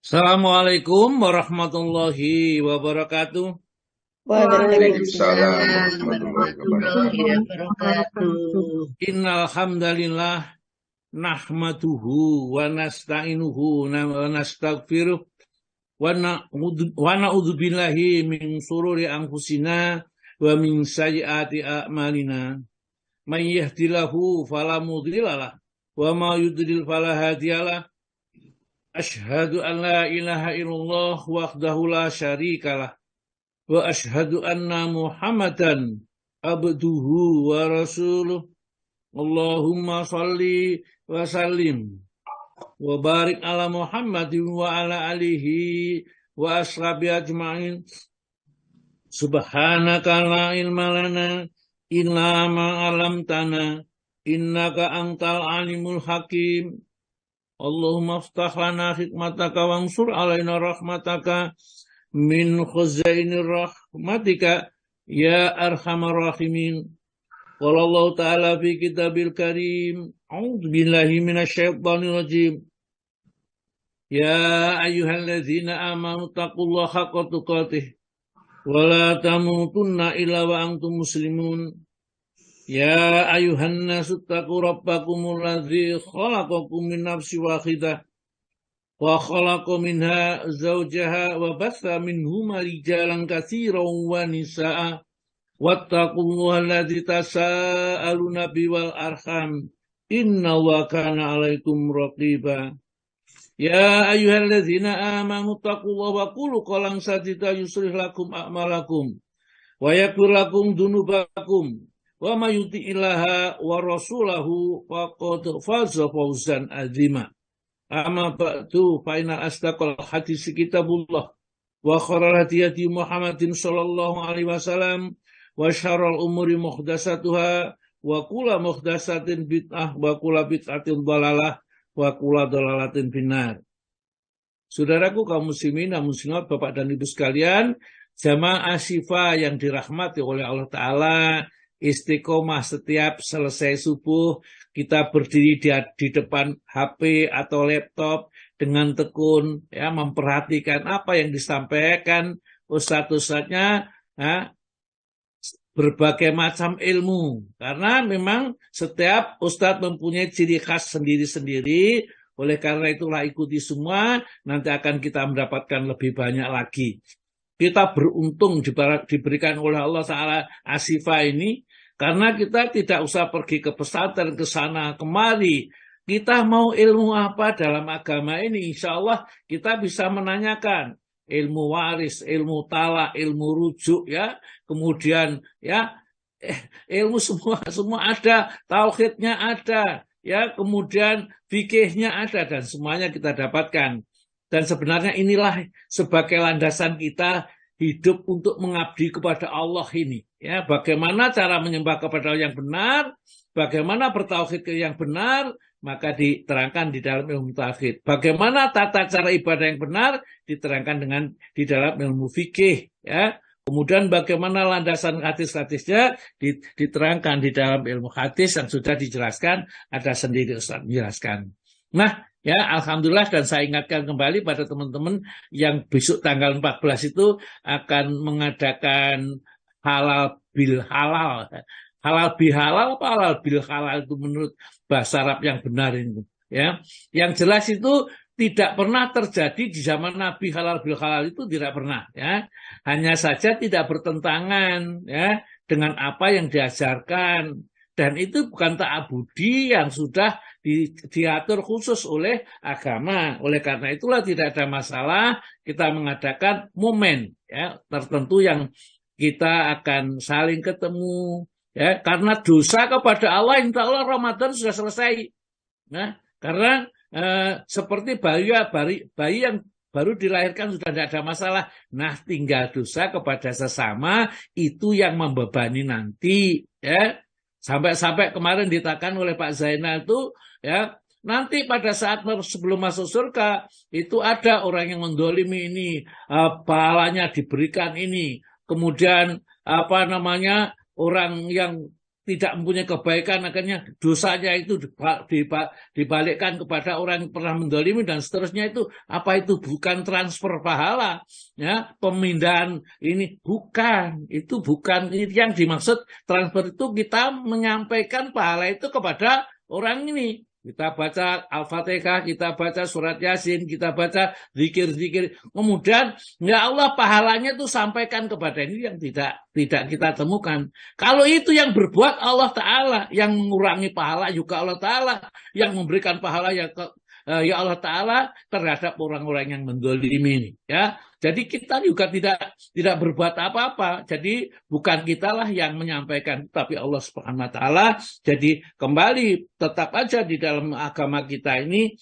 Assalamualaikum warahmatullahi wabarakatuh. Waalaikumsalam Waalaikumsalam warahmatullahi warahmatullahi wabarakatuh. wabarakatuh. Innal hamdalillah nahmaduhu wa nasta'inuhu wa nastaghfiruh wa na'udzu billahi min shururi anfusina wa min sayyiati a'malina. May yahdihillahu fala mudhillalah wa may yudlil fala hadiyalah. Asyhadu an la ilaha illallah wahdahu la syarikalah wa asyhadu anna Muhammadan abduhu wa rasuluh. Allahumma salli wa sallim wa barik ala Muhammadin wa ala alihi wa ashabi ajma'in. Subhanaka la ilma lana illa ma 'allamtana innaka antal alimul hakim. Allahumma aftah lana hikmataka wansur alaina rahmataka min khuzainir rahmatika ya arhamar rahimin. Qala Allah ta'ala fi kitabil karim, a'udzu billahi minasyaitonir rajim. Ya ayyuhalladzina amanu taqullaha haqqa tuqatih wa la tamutunna illa wa antum muslimun. Ya ayuhan nasu taqu rabbakumul ladzi khalaqakum min nafsin wahidah wa khalaqa minha zawjaha wa batha minhuma rijalan katsiran wa nisaa wattaqullaha alladzi tasaaluna bihi wal arham innallaha kana 'alaikum raqiba. Ya ayyuhalladzina amanu taqullaha wa qulu qawlan sadida yuslih lakum a'malakum wa yaghfir lakum dzunubakum wa may yuti'illaha wa rasulahu faqad faza fawzan 'azima. Amma ba'du fa inna asdaqal hadits kitabullah wa khairal hadi Muhammadin sallallahu alaihi wasallam wa syarrul umuri muhdatsatuha wa kullu muhdatsatin bid'ah wa kullu bid'atin dhalalah wa kullu dhalalatin finnar. Saudaraku kaum muslimin dan muslimat, Bapak dan Ibu sekalian, jamaah Syifa yang dirahmati oleh Allah Ta'ala, istiqomah setiap selesai subuh, kita berdiri di depan HP atau laptop dengan tekun, ya, memperhatikan apa yang disampaikan ustadz-ustadznya, ya, berbagai macam ilmu. Karena memang setiap ustadz mempunyai ciri khas sendiri-sendiri. Oleh karena itulah ikuti semua, nanti akan kita mendapatkan lebih banyak lagi. Kita beruntung diberikan oleh Allah Ta'ala Asyifa ini, karena kita tidak usah pergi ke pesantren, ke sana, kemari. Kita mau ilmu apa dalam agama ini, insya Allah kita bisa menanyakan. Ilmu waris, ilmu talak, ilmu rujuk, ya, kemudian ya ilmu semua ada, tauhidnya ada, ya, kemudian fikihnya ada, dan semuanya kita dapatkan. Dan sebenarnya inilah sebagai landasan kita hidup untuk mengabdi kepada Allah ini, ya, bagaimana cara menyembah kepada Allah yang benar, bagaimana bertauhid yang benar, maka diterangkan di dalam ilmu tauhid. Bagaimana tata cara ibadah yang benar diterangkan di dalam ilmu fikih, ya. Kemudian bagaimana landasan hadis-hadisnya diterangkan di dalam ilmu hadis yang sudah dijelaskan, ada sendiri Ustaz menjelaskan. Nah, ya, alhamdulillah, dan saya ingatkan kembali pada teman-teman yang besok tanggal 14 itu akan mengadakan halal bil halal. Halal bihalal apa halal bil halal itu menurut bahasa Arab yang benar itu, ya. Yang jelas itu tidak pernah terjadi di zaman Nabi. Halal bil halal itu tidak pernah, ya. Hanya saja tidak bertentangan, ya, dengan apa yang diajarkan, dan itu bukan ta'abudi yang sudah diatur khusus oleh agama. Oleh karena itulah tidak ada masalah kita mengadakan momen, ya, tertentu yang kita akan saling ketemu, ya, karena dosa kepada Allah, insya Allah Ramadan sudah selesai. Nah, karena seperti bayi yang baru dilahirkan sudah tidak ada masalah. Nah, tinggal dosa kepada sesama itu yang membebani nanti, ya. Sampai kemarin dikatakan oleh Pak Zainal itu, ya, nanti pada saat sebelum masuk surga itu ada orang yang mendolimi ini, pahalanya diberikan ini, kemudian orang yang tidak mempunyai kebaikan, akhirnya dosanya itu dibalikkan kepada orang yang pernah mendolimi dan seterusnya, itu apa? Itu bukan transfer pahala, ya, pemindahan ini bukan, itu bukan yang dimaksud transfer. Itu kita menyampaikan pahala itu kepada orang ini. Kita baca Al-Fatihah, kita baca surat Yasin, kita baca zikir-zikir. Kemudian, ya Allah, pahalanya itu sampaikan kepada ini yang tidak kita temukan. Kalau itu yang berbuat Allah Ta'ala, yang mengurangi pahala juga Allah Ta'ala, yang memberikan pahala ya Allah Ta'ala terhadap orang-orang yang mendolimi ini. Ya. Jadi kita juga tidak berbuat apa-apa. Jadi bukan kitalah yang menyampaikan, tapi Allah Subhanahu Wa Ta'ala. Jadi kembali tetap aja di dalam agama kita ini,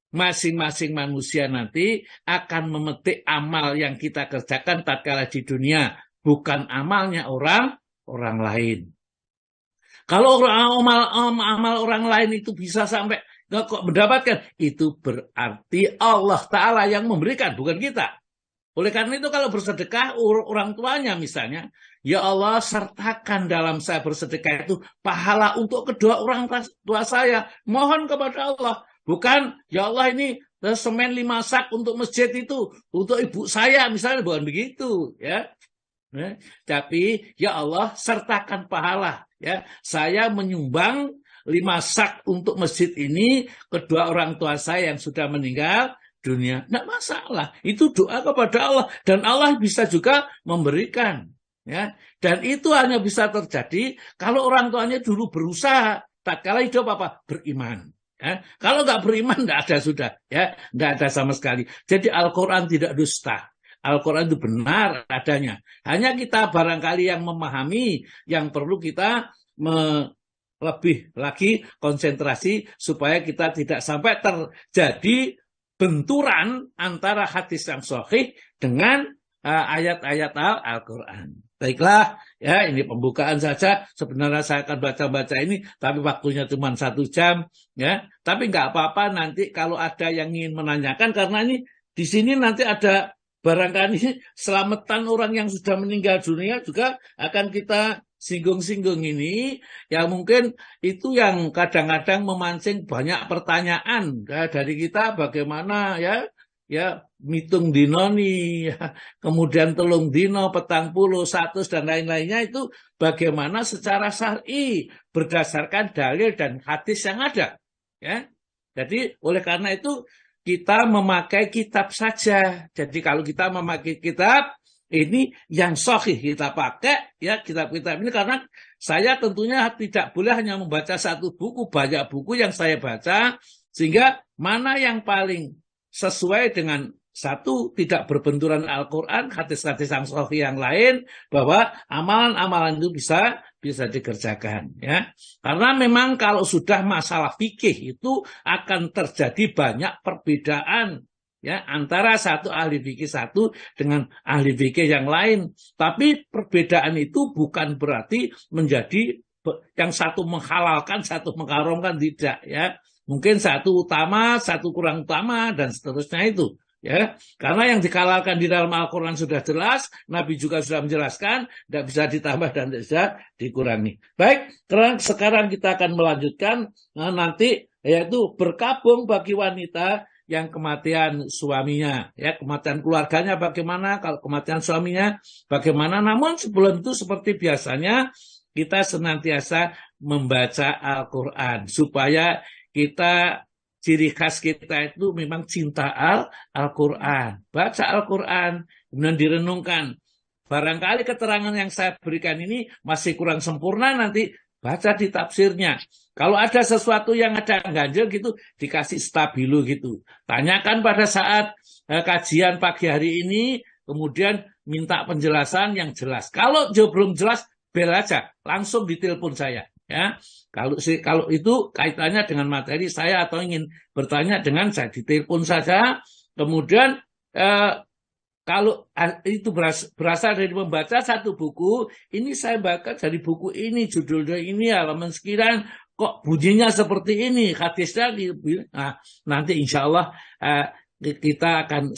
masing-masing manusia nanti akan memetik amal yang kita kerjakan tatkala di dunia, bukan amalnya orang lain. Kalau amal orang lain itu bisa sampai kok mendapatkan, itu berarti Allah Ta'ala yang memberikan, bukan kita. Oleh karena itu kalau bersedekah orang tuanya misalnya, ya Allah, sertakan dalam saya bersedekah itu pahala untuk kedua orang tua saya. Mohon kepada Allah. Bukan, ya Allah, ini semen 5 sak untuk masjid itu, untuk ibu saya misalnya, bukan begitu. Ya. Tapi ya Allah, sertakan pahala. Ya, saya menyumbang 5 sak untuk masjid ini kedua orang tua saya yang sudah meninggal dunia. Tidak masalah. Itu doa kepada Allah. Dan Allah bisa juga memberikan. Ya. Dan itu hanya bisa terjadi kalau orang tuanya dulu berusaha. Tatkala hidup apa? Beriman. Ya. Kalau nggak beriman, nggak ada sudah. Ya. Nggak ada sama sekali. Jadi Al-Quran tidak dusta. Al-Quran itu benar adanya. Hanya kita barangkali yang memahami, yang perlu kita lebih lagi konsentrasi supaya kita tidak sampai terjadi benturan antara hadis yang sahih dengan ayat-ayat Al-Quran. Baiklah, ya, ini pembukaan saja. Sebenarnya saya akan baca-baca ini, tapi waktunya cuma 1 jam, ya. Tapi nggak apa-apa nanti kalau ada yang ingin menanyakan, karena ini di sini nanti ada barangkali selamatan orang yang sudah meninggal dunia juga akan kita singgung-singgung ini, ya mungkin itu yang kadang-kadang memancing banyak pertanyaan dari kita, bagaimana ya mitung dino nih, ya, kemudian telung dino, petang puluh, 100 dan lain-lainnya, itu bagaimana secara syar'i berdasarkan dalil dan hadis yang ada, ya. Jadi oleh karena itu kita memakai kitab saja. Jadi kalau kita memakai kitab ini yang sahih kita pakai, ya, kitab-kitab ini, karena saya tentunya tidak boleh hanya membaca satu buku, banyak buku yang saya baca, sehingga mana yang paling sesuai dengan satu, tidak berbenturan Al-Quran, hadis-hadis yang sahih yang lain, bahwa amalan-amalan itu bisa dikerjakan, ya. Karena memang kalau sudah masalah fikih itu akan terjadi banyak perbedaan, ya, antara satu ahli fikih satu dengan ahli fikih yang lain. Tapi perbedaan itu bukan berarti menjadi yang satu menghalalkan, satu mengharamkan, tidak, ya. Mungkin satu utama, satu kurang utama, dan seterusnya itu, ya. Karena yang dihalalkan di dalam Al-Quran sudah jelas, Nabi juga sudah menjelaskan, tidak bisa ditambah dan tidak bisa dikurangi. Baik, sekarang kita akan melanjutkan nanti, yaitu berkabung bagi wanita yang kematian suaminya, ya, kematian keluarganya bagaimana, kalau kematian suaminya bagaimana. Namun sebelum itu seperti biasanya kita senantiasa membaca Al-Quran supaya kita, ciri khas kita itu memang cinta Al-Quran. Baca Al-Quran, kemudian direnungkan. Barangkali keterangan yang saya berikan ini masih kurang sempurna, nanti baca di tafsirnya. Kalau ada sesuatu yang ada ganjil gitu, dikasih stabilo gitu. Tanyakan pada saat kajian pagi hari ini, kemudian minta penjelasan yang jelas. Kalau belum jelas, bel aja, langsung ditelepon saya. Ya, kalau itu kaitannya dengan materi saya atau ingin bertanya dengan saya, ditelepon saja. Kemudian kalau itu berasal dari membaca satu buku, ini saya baca dari buku ini, judulnya ini, halaman sekian, kok bunyinya seperti ini, hadisnya. Nah, nanti insya Allah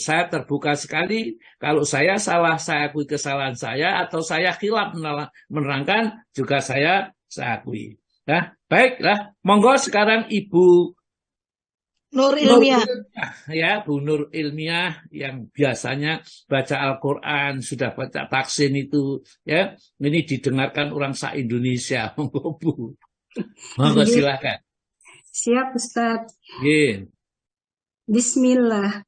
saya terbuka sekali. Kalau saya salah, saya akui kesalahan saya, atau saya khilaf menerangkan, juga saya saya akui. Nah, baiklah, monggo sekarang Ibu Nur Nur Ilmiah. Ilmiah, ya, Bu Nur Ilmiah yang biasanya baca Al-Quran, sudah baca taksin itu, ya, ini didengarkan orang se-Indonesia, monggo Bu, monggo Nggih, silakan. siap Ustaz. Nggih. Bismillah.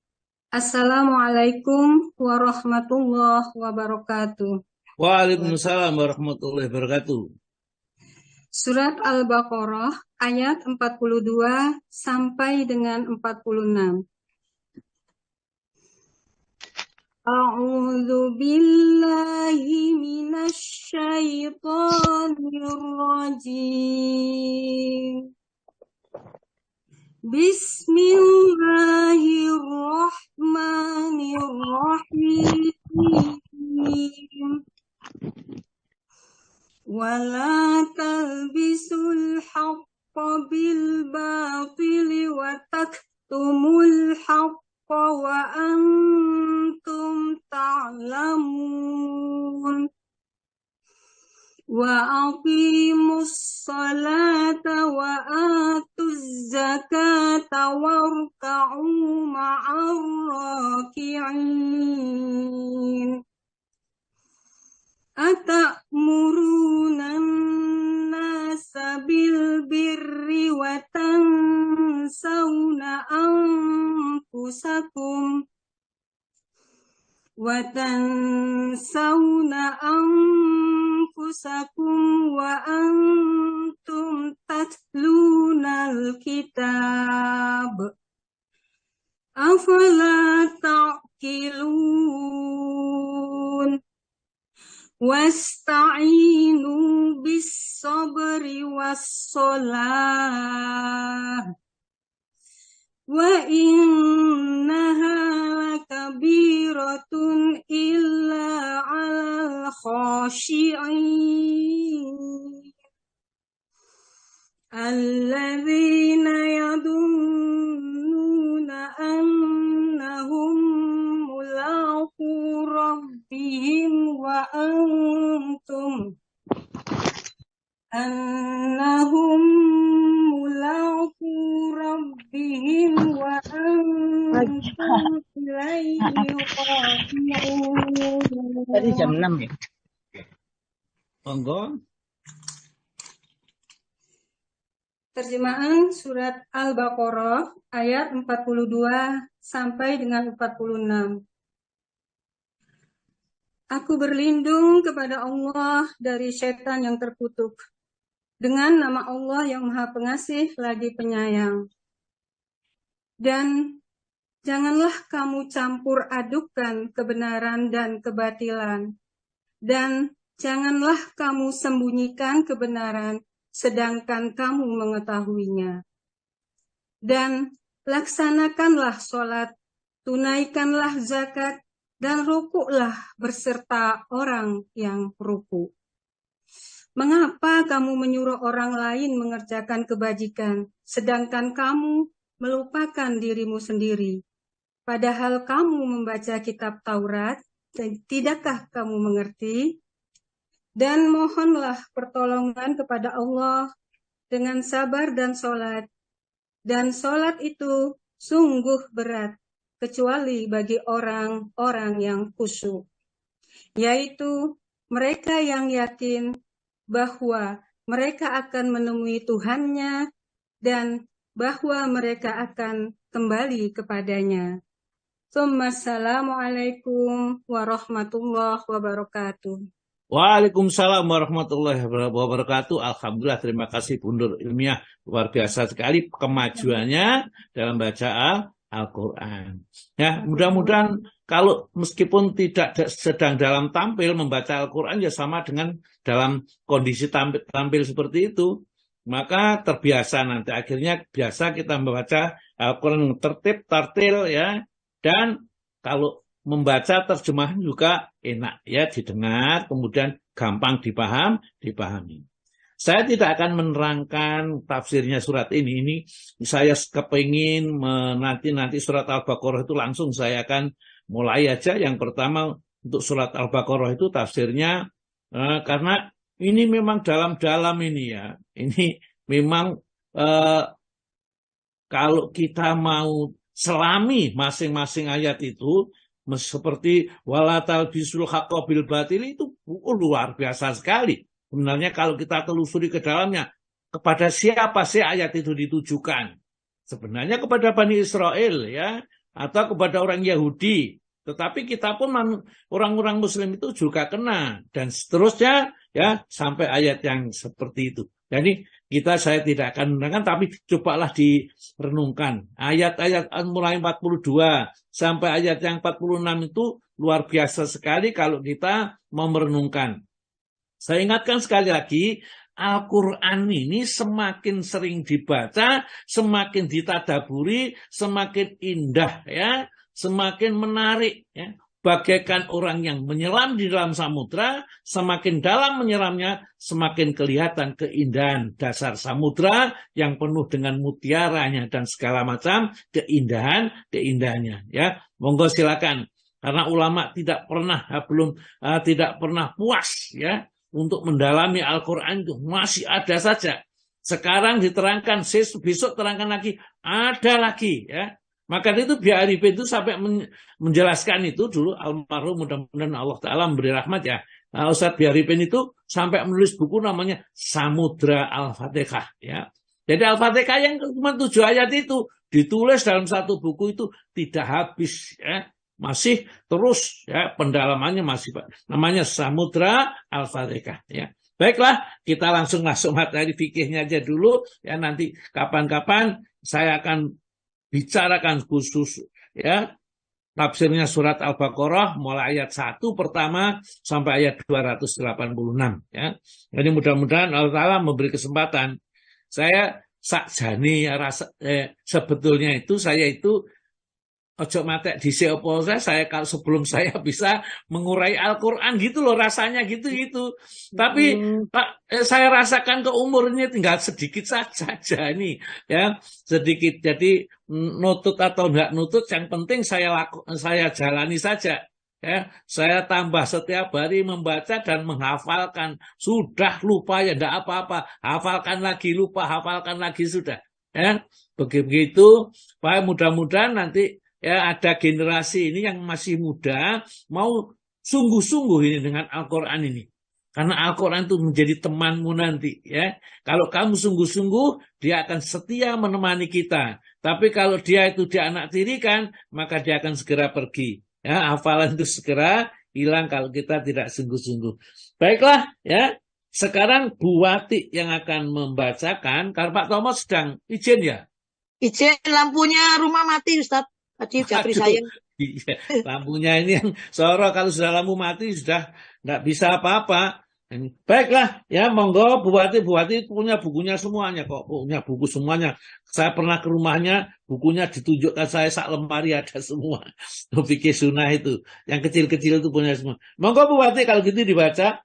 Assalamualaikum warahmatullahi wabarakatuh. Waalaikumsalam warahmatullahi wabarakatuh. Surat Al-Baqarah ayat 42 sampai dengan 46. A'udzu billahi minasy syaithanir rajim. Bismillahirrahmanirrahim. Wala talbisul haqqa bil batili wa taktumul haqqa wa antum ta'lamun. Wa aqimus salata wa atuz zakata warka'u ma'ar raki'in. Atamuruna an-nasa bil birri wa tansawna anfusakum wa antum tatlunal kitab. Afala ta'qilun. Wasta'inu bis sabri was salah wa innaha lakabiratun illa 'alal khashi'in alladzina yadunnuna annahum mulaqu rabbihim wa antum annahum mulaqu rabbihim wa antum ilaihi raji'un. Tadi jam 6 ya? Monggo. Terjemahan surat Al-Baqarah ayat 42 sampai dengan 46. Aku berlindung kepada Allah dari setan yang terkutuk. Dengan nama Allah yang Maha Pengasih lagi Penyayang. Dan janganlah kamu campur adukan kebenaran dan kebatilan. Dan janganlah kamu sembunyikan kebenaran sedangkan kamu mengetahuinya. Dan laksanakanlah sholat, tunaikanlah zakat, dan rukuklah berserta orang yang rukuk. Mengapa kamu menyuruh orang lain mengerjakan kebajikan, sedangkan kamu melupakan dirimu sendiri? Padahal kamu membaca kitab Taurat, tidakkah kamu mengerti? Dan mohonlah pertolongan kepada Allah dengan sabar dan sholat. Dan sholat itu sungguh berat, kecuali bagi orang-orang yang khusyuk, yaitu mereka yang yakin bahwa mereka akan menemui Tuhannya dan bahwa mereka akan kembali kepadanya. Assalamualaikum warahmatullahi wabarakatuh. Waalaikumsalam warahmatullahi wabarakatuh. Alhamdulillah, terima kasih Bu Nur Ilmiah. Luar biasa sekali kemajuannya dalam baca Al-Quran. Ya, mudah-mudahan kalau meskipun tidak sedang dalam tampil membaca Al-Quran ya sama dengan dalam kondisi tampil seperti itu. Maka terbiasa nanti akhirnya biasa kita membaca Al-Quran tertib, tartil ya. Dan kalau membaca terjemahan juga enak ya didengar, kemudian gampang dipahami. Saya tidak akan menerangkan tafsirnya surat ini. Ini saya kepingin nanti surat Al-Baqarah itu langsung saya akan mulai aja. Yang pertama untuk surat Al-Baqarah itu tafsirnya karena ini memang dalam-dalam ini ya. Ini memang kalau kita mau selami masing-masing ayat itu, seperti walatal bisul haqqa bil batil itu luar biasa sekali. Sebenarnya kalau kita telusuri ke dalamnya, kepada siapa sih ayat itu ditujukan? Sebenarnya kepada Bani Israel ya, atau kepada orang Yahudi. Tetapi kita pun orang-orang Muslim itu juga kena, dan seterusnya ya sampai ayat yang seperti itu. Jadi saya tidak akan menerangkan, tapi cobalah direnungkan. Ayat-ayat mulai 42 sampai ayat yang 46 itu luar biasa sekali kalau kita mau merenungkan. Saya ingatkan sekali lagi, Al-Quran ini semakin sering dibaca, semakin ditadaburi, semakin indah ya, semakin menarik ya. Bagaikan orang yang menyelam di dalam samudra, semakin dalam menyelamnya, semakin kelihatan keindahan dasar samudra yang penuh dengan mutiaranya dan segala macam keindahannya. Ya, monggo silakan. Karena ulama tidak pernah puas ya untuk mendalami Al-Quran itu, masih ada saja. Sekarang diterangkan, besok terangkan lagi, ada lagi ya. Maka itu Biar Arifin itu sampai menjelaskan itu dulu, almarhum mudah-mudahan Allah Ta'ala memberi rahmat ya. Ustadz Biar Arifin itu sampai menulis buku namanya Samudra Al-Fatihah ya. Jadi Al-Fatihah yang cuma 7 ayat itu ditulis dalam satu buku itu tidak habis ya. Masih terus ya, pendalamannya masih namanya Samudra Al-Fatihah ya. Baiklah, kita langsung masuk materi fikihnya aja dulu ya, nanti kapan-kapan saya akan bicarakan khusus ya tafsirnya surat Al-Baqarah mulai ayat 1 pertama sampai ayat 286 ya. Jadi mudah-mudahan Allah Ta'ala memberi kesempatan. Saya sakjane sebetulnya itu saya itu ojo matek dhisik apa saya kalau sebelum saya bisa mengurai Al-Quran gitu loh, rasanya gitu. Tapi saya rasakan ke umurnya tinggal sedikit saja ini ya, sedikit. Jadi nutut atau enggak nutut yang penting saya jalani saja ya. Saya tambah setiap hari membaca dan menghafalkan. Sudah lupa ya enggak apa-apa, hafalkan lagi, lupa hafalkan lagi, sudah ya. Begitu Pak, mudah-mudahan nanti ya ada generasi ini yang masih muda mau sungguh-sungguh ini dengan Al-Quran ini. Karena Al-Quran itu menjadi temanmu nanti ya. Kalau kamu sungguh-sungguh, dia akan setia menemani kita. Tapi kalau dia itu dianaktirikan, maka dia akan segera pergi. Ya, hafalan itu segera hilang kalau kita tidak sungguh-sungguh. Baiklah ya. Sekarang Bu Wati yang akan membacakan, karena Pak Thomas sedang izin ya. Izin, lampunya rumah mati Ustaz. Tadi Japri sayang. Iya, lampunya ini yang sorot, kalau sudah lampu mati sudah nggak bisa apa-apa. Baiklah, ya monggo Bu Wati punya bukunya semuanya kok, punya buku semuanya. Saya pernah ke rumahnya, bukunya ditunjukkan saya sak lemari ada semua. Fikih sunnah itu, yang kecil-kecil itu punya semua. Monggo Bu Wati kalau gitu dibaca.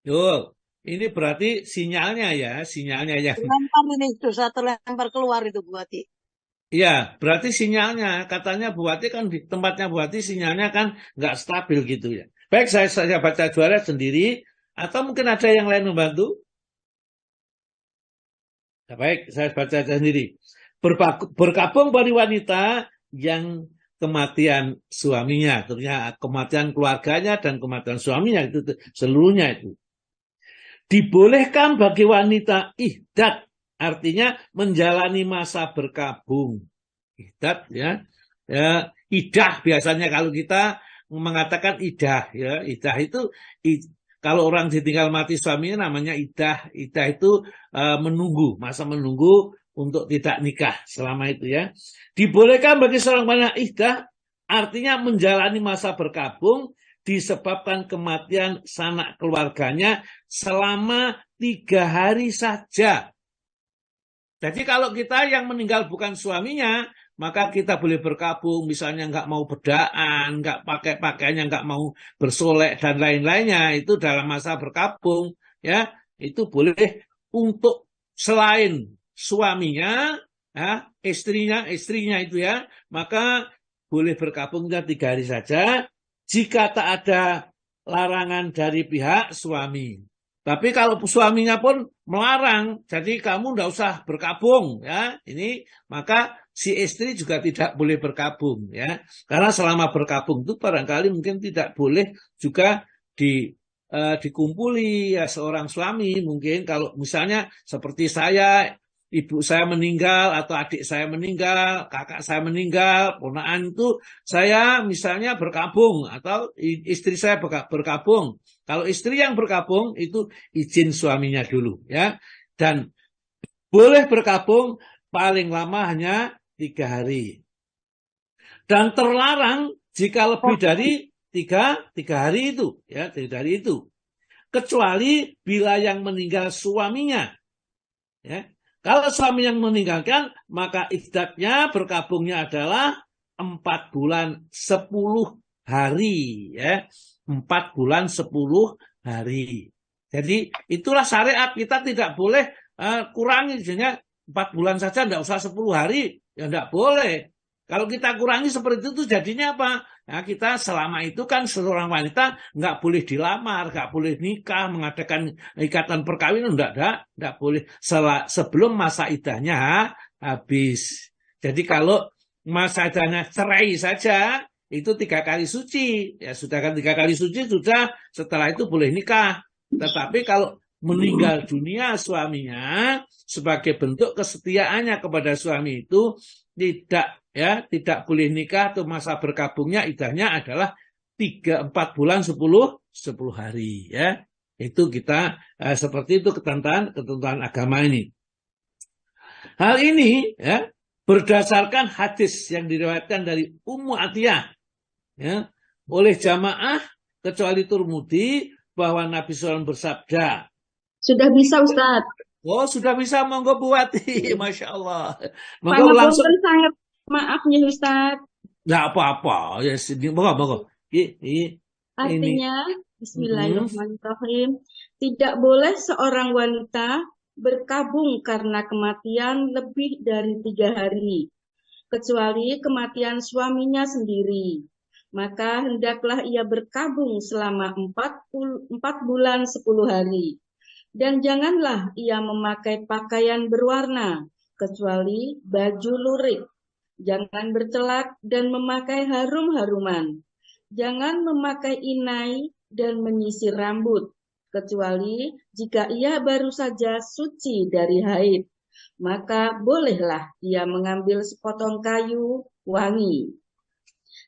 Yo. Ini berarti sinyalnya yang terlempar ini sudah terlempar keluar itu Bu Wati. Iya, berarti sinyalnya katanya Bu Wati kan di tempatnya Bu Wati sinyalnya kan nggak stabil gitu ya. Baik, saya baca juara sendiri atau mungkin ada yang lain membantu. Nah, baik, saya baca sendiri. Berkabung bagi wanita yang kematian suaminya, ternyata kematian keluarganya dan kematian suaminya itu seluruhnya itu. Dibolehkan bagi wanita ihdat, artinya menjalani masa berkabung. Ihdat ya. Idah biasanya kalau kita mengatakan idah ya. Idah itu kalau orang ditinggal mati suaminya namanya idah. Idah itu menunggu, masa menunggu untuk tidak nikah selama itu ya. Dibolehkan bagi seorang wanita ihdah, artinya menjalani masa berkabung disebabkan kematian sanak keluarganya selama 3 hari saja. Jadi kalau kita yang meninggal bukan suaminya, maka kita boleh berkabung, misalnya nggak mau bedaan, nggak pakai pakaiannya, nggak mau bersolek dan lain-lainnya, itu dalam masa berkabung, ya itu boleh untuk selain suaminya, ya, istrinya itu ya, maka boleh berkabungnya 3 hari saja jika tak ada larangan dari pihak suami. Tapi kalau suaminya pun melarang, jadi kamu tidak usah berkabung, ya. Ini maka si istri juga tidak boleh berkabung, ya. Karena selama berkabung itu barangkali mungkin tidak boleh juga dikumpuli ya seorang suami. Mungkin kalau misalnya seperti saya, ibu saya meninggal atau adik saya meninggal, kakak saya meninggal, ponakan itu saya misalnya berkabung atau istri saya berkabung. Kalau istri yang berkabung itu izin suaminya dulu, ya. Dan boleh berkabung paling lama hanya 3 hari. Dan terlarang jika lebih dari tiga hari itu, ya, dari itu. Kecuali bila yang meninggal suaminya, ya. Kalau suami yang meninggalkan, maka iddatnya berkabungnya adalah 4 bulan 10 hari, ya. 4 bulan 10 hari. Jadi itulah syariat, kita tidak boleh kurangi, misalnya 4 bulan saja, tidak usah 10 hari, ya tidak boleh. Kalau kita kurangi seperti itu jadinya apa? Nah, kita selama itu kan seorang wanita nggak boleh dilamar, nggak boleh nikah, mengadakan ikatan perkawinan, nggak boleh sebelum masa iddahnya habis. Jadi kalau masa iddahnya cerai saja, itu 3 kali suci. Ya sudah kan 3 kali suci sudah, setelah itu boleh nikah. Tetapi kalau meninggal dunia suaminya sebagai bentuk kesetiaannya kepada suami itu tidak boleh nikah atau masa berkabungnya iddahnya adalah 4 bulan 10 hari, ya. Itu kita seperti itu ketentuan agama ini. Hal ini, ya, berdasarkan hadis yang diriwayatkan dari Ummu Atiyah, ya, oleh jamaah kecuali Turmudi, bahwa Nabi SAW bersabda. Sudah bisa, Ustaz. Oh, sudah bisa, monggo buati. Masya Allah. Monggo langsung. Sangat maaf nih, Ustaz. Nggak apa-apa. Ya, monggo. Artinya, bismillahirrahmanirrahim, tidak boleh seorang wanita berkabung karena kematian lebih dari 3 hari, kecuali kematian suaminya sendiri. Maka hendaklah ia berkabung selama 4 bulan 10 hari. Dan janganlah ia memakai pakaian berwarna, kecuali baju lurik. Jangan bercelak dan memakai harum-haruman. Jangan memakai inai dan menyisir rambut, kecuali jika ia baru saja suci dari haid. Maka bolehlah ia mengambil sepotong kayu wangi.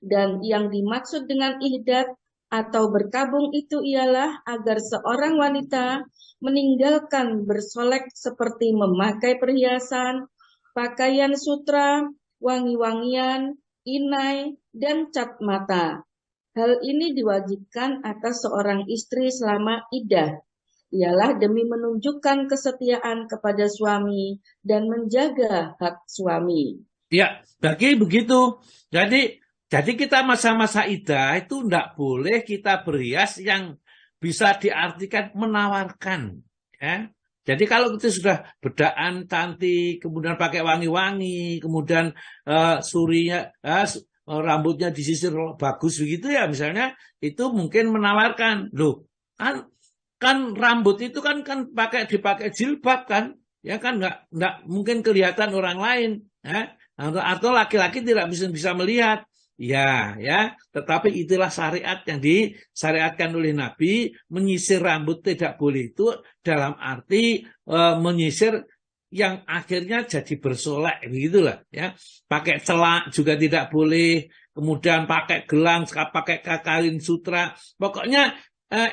Dan yang dimaksud dengan ihdat atau berkabung itu ialah agar seorang wanita meninggalkan bersolek seperti memakai perhiasan, pakaian sutra, wangi-wangian, inai, dan cat mata. Hal ini diwajibkan atas seorang istri selama iddah, ialah demi menunjukkan kesetiaan kepada suami dan menjaga hak suami. Ya, bagi begitu. Jadi kita masa-masa iddah itu tidak boleh kita berhias yang bisa diartikan menawarkan, ya. Jadi kalau kita sudah bedaan cantik, kemudian pakai wangi-wangi, kemudian rambutnya disisir bagus begitu ya, misalnya itu mungkin menawarkan. Loh, kan rambut itu kan dipakai jilbab kan, ya kan nggak mungkin kelihatan orang lain, ya. Atau laki-laki tidak bisa melihat. Ya, tetapi itulah syariat yang disyariatkan oleh Nabi. Menyisir rambut tidak boleh itu dalam arti menyisir yang akhirnya jadi bersolek, begitulah, ya. Pakai celak juga tidak boleh, kemudian pakai gelang, pakai kain sutra. Pokoknya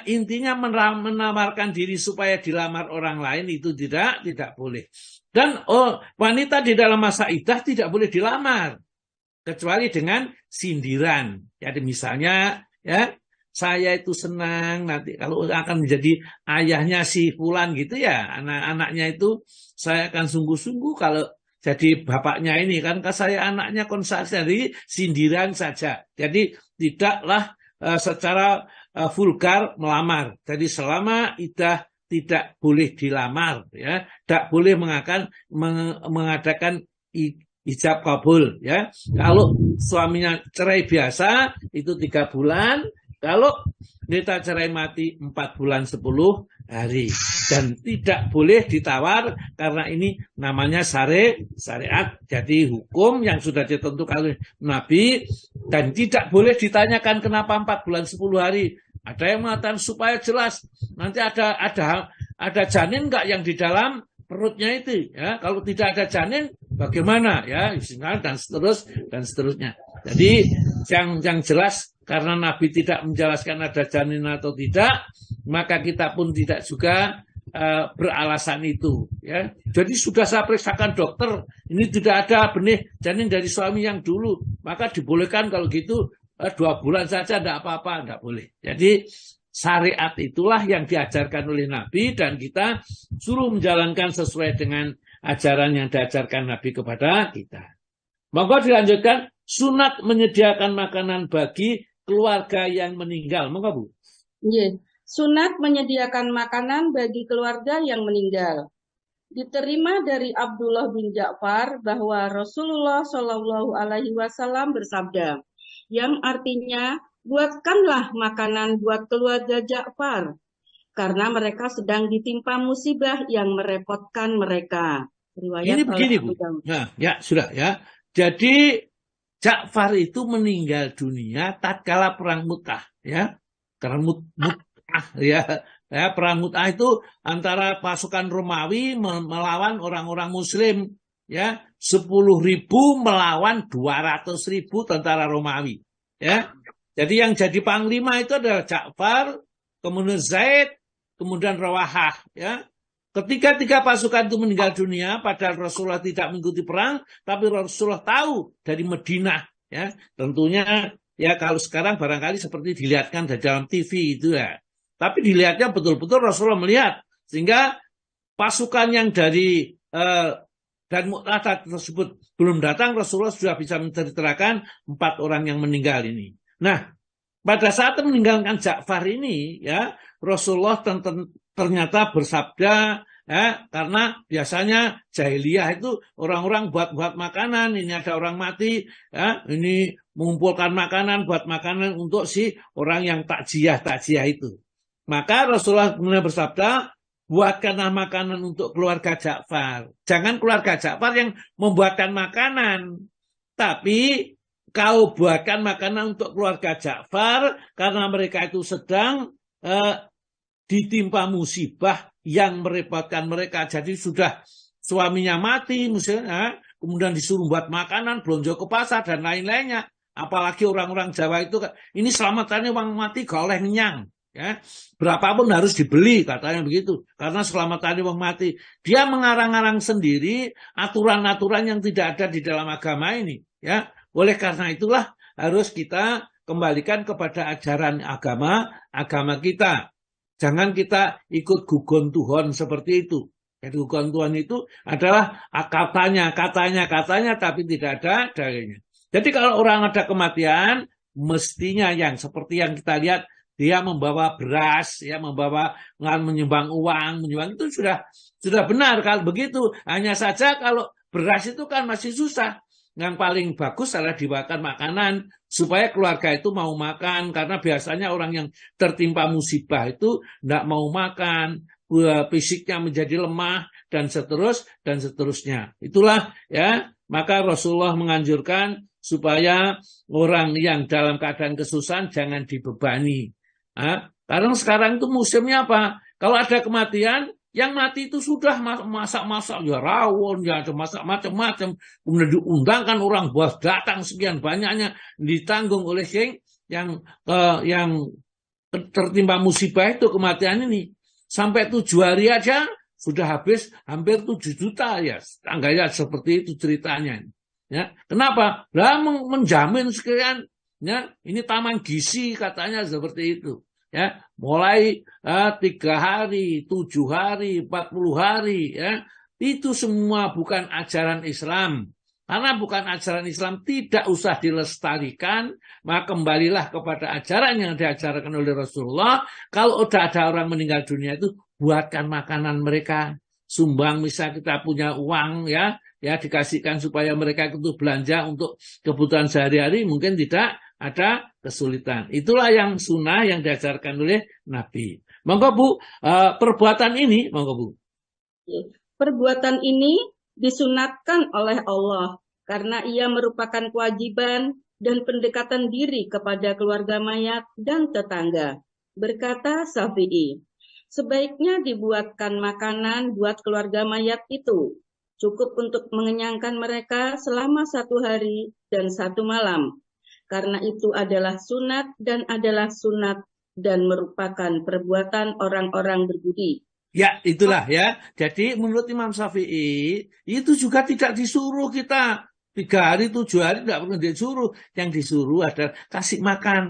intinya menawarkan diri supaya dilamar orang lain itu tidak boleh. Dan wanita di dalam masa iddah tidak boleh dilamar kecuali dengan sindiran. Jadi misalnya, ya, saya itu senang nanti kalau akan menjadi ayahnya si fulan gitu ya, anak-anaknya itu saya akan sungguh-sungguh kalau jadi bapaknya ini kan saya anaknya konsentrasi, jadi sindiran saja. Jadi tidaklah secara vulgar melamar. Jadi selama iddah tidak boleh dilamar, ya, tidak boleh mengadakan ijab kabul ya. Kalau suaminya cerai biasa itu 3 bulan, kalau kita cerai mati 4 bulan 10 hari, dan tidak boleh ditawar karena ini namanya syariat, jadi hukum yang sudah ditentukan oleh Nabi, dan tidak boleh ditanyakan kenapa 4 bulan 10 hari. Ada yang mengatakan supaya jelas nanti ada janin enggak yang di dalam perutnya itu ya. Kalau tidak ada janin bagaimana ya, dan seterusnya. Jadi yang jelas, karena Nabi tidak menjelaskan ada janin atau tidak, maka kita pun tidak juga beralasan itu ya. Jadi sudah saya periksakan dokter, ini tidak ada benih janin dari suami yang dulu, maka dibolehkan kalau gitu 2 bulan saja, tidak apa-apa, tidak boleh. Jadi syariat itulah yang diajarkan oleh Nabi, dan kita suruh menjalankan sesuai dengan ajaran yang diajarkan Nabi kepada kita. Maka dilanjutkan, sunat menyediakan makanan bagi keluarga yang meninggal. Maka Bu? Iya. Sunat menyediakan makanan bagi keluarga yang meninggal. Diterima dari Abdullah bin Ja'far bahwa Rasulullah Shallallahu Alaihi Wasallam bersabda, yang artinya, buatkanlah makanan buat keluarga Ja'far, karena mereka sedang ditimpa musibah yang merepotkan mereka. Riwayat ini begini Bu. Nah, ya sudah ya. Jadi Ja'far itu meninggal dunia tatkala perang Mu'tah ya. Karena Mu'tah ya, perang Mu'tah itu antara pasukan Romawi melawan orang-orang Muslim ya, 10.000 melawan 200.000 tentara Romawi ya. Jadi yang jadi panglima itu adalah Ja'far, kemudian Zaid, kemudian Rawahah ya. Ketika 3 pasukan itu meninggal dunia, padahal Rasulullah tidak mengikuti perang, tapi Rasulullah tahu dari Madinah ya. Tentunya ya kalau sekarang barangkali seperti dilihatkan dari dalam TV itu ya. Tapi dilihatnya betul-betul Rasulullah melihat, sehingga pasukan yang dari dan Mu'tah tersebut belum datang, Rasulullah sudah bisa menceritakan 4 orang yang meninggal ini. Nah, pada saat meninggalkan Ja'far ini ya, Rasulullah ternyata bersabda ya, karena biasanya jahiliyah itu orang-orang buat makanan, ini ada orang mati ya, ini mengumpulkan makanan, buat makanan untuk si orang yang takziah itu. Maka Rasulullah kemudian bersabda, buatkanlah makanan untuk keluarga Ja'far. Jangan keluarga Ja'far yang membuatkan makanan, tapi kau buatkan makanan untuk keluarga Ja'far karena mereka itu sedang ditimpa musibah yang merepotkan mereka. Jadi sudah suaminya mati misalnya, kemudian disuruh buat makanan, belanja ke pasar dan lain-lainnya. Apalagi orang-orang Jawa itu, ini selamatannya orang mati gak oleh ngenyang. Ya, berapapun harus dibeli katanya begitu, karena selamatannya orang mati. Dia mengarang-arang sendiri aturan-aturan yang tidak ada di dalam agama ini. Ya, oleh karena itulah harus kita kembalikan kepada ajaran agama kita. Jangan kita ikut gugon Tuhan seperti itu. Jadi gugon Tuhan itu adalah katanya, tapi tidak ada dalilnya. Jadi kalau orang ada kematian, mestinya yang seperti yang kita lihat, dia membawa beras, ya, menyumbang uang, itu sudah benar kalau begitu. Hanya saja kalau beras itu kan masih susah. Yang paling bagus adalah dibawakan makanan supaya keluarga itu mau makan, karena biasanya orang yang tertimpa musibah itu tidak mau makan, fisiknya menjadi lemah dan seterusnya. Itulah ya, maka Rasulullah menganjurkan supaya orang yang dalam keadaan kesusahan jangan dibebani. Karena sekarang itu musimnya apa? Kalau ada kematian, yang mati itu sudah masak-masak, ya rawon, ya ada masak macam-macam. Kemudian diundangkan orang buat datang sekian banyaknya, ditanggung oleh yang tertimpa musibah itu, kematian ini. Sampai 7 hari aja sudah habis hampir 7 juta ya. Tangganya seperti itu ceritanya. Ya, kenapa? Lah menjamin sekian. Ya, ini taman gizi katanya seperti itu. Ya, mulai 3 hari, 7 hari, 40 hari. Ya, itu semua bukan ajaran Islam. Karena bukan ajaran Islam, tidak usah dilestarikan. Maka kembalilah kepada ajaran yang diajarkan oleh Rasulullah. Kalau udah ada orang meninggal dunia itu, buatkan makanan mereka. sumbang, misal kita punya uang ya dikasihkan supaya mereka itu belanja untuk kebutuhan sehari-hari, mungkin tidak ada kesulitan. Itulah yang sunnah yang diajarkan oleh Nabi. Monggo Bu, perbuatan ini, monggo Bu. Perbuatan ini disunatkan oleh Allah karena ia merupakan kewajiban dan pendekatan diri kepada keluarga mayat dan tetangga. Berkata Syafi'i, sebaiknya dibuatkan makanan buat keluarga mayat itu, cukup untuk mengenyangkan mereka selama 1 hari dan 1 malam. Karena itu adalah sunat dan merupakan perbuatan orang-orang berbudi. Ya, itulah ya. Jadi menurut Imam Syafi'i, itu juga tidak disuruh kita 3 hari, 7 hari, tidak perlu disuruh. Yang disuruh adalah kasih makan.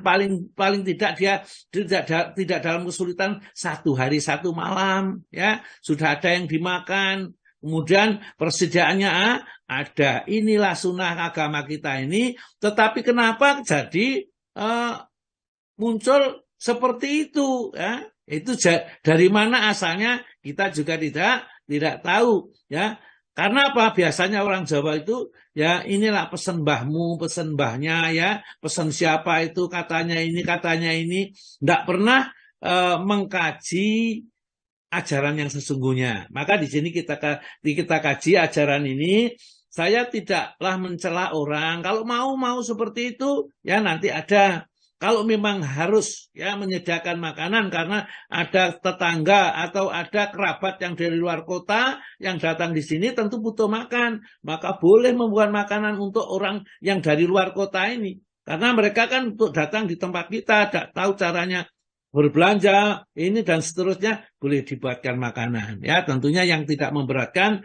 Paling tidak dia tidak dalam kesulitan 1 hari 1 malam. Ya, sudah ada yang dimakan. Kemudian persediaannya ada. Inilah sunnah agama kita ini. Tetapi kenapa jadi muncul seperti itu? Ya? Itu dari mana asalnya kita juga tidak tahu ya. Karena apa? Biasanya orang Jawa itu ya inilah pesen mbahmu, pesen mbahnya ya, pesen siapa itu katanya ini, tidak pernah mengkaji ajaran yang sesungguhnya. Maka di sini kita kaji ajaran ini. Saya tidaklah mencela orang. Kalau mau seperti itu ya nanti ada. Kalau memang harus ya menyediakan makanan karena ada tetangga atau ada kerabat yang dari luar kota yang datang di sini tentu butuh makan, maka boleh membuat makanan untuk orang yang dari luar kota ini. Karena mereka kan untuk datang di tempat kita, tidak tahu caranya berbelanja, ini dan seterusnya, boleh dibuatkan makanan. Ya, tentunya yang tidak memberatkan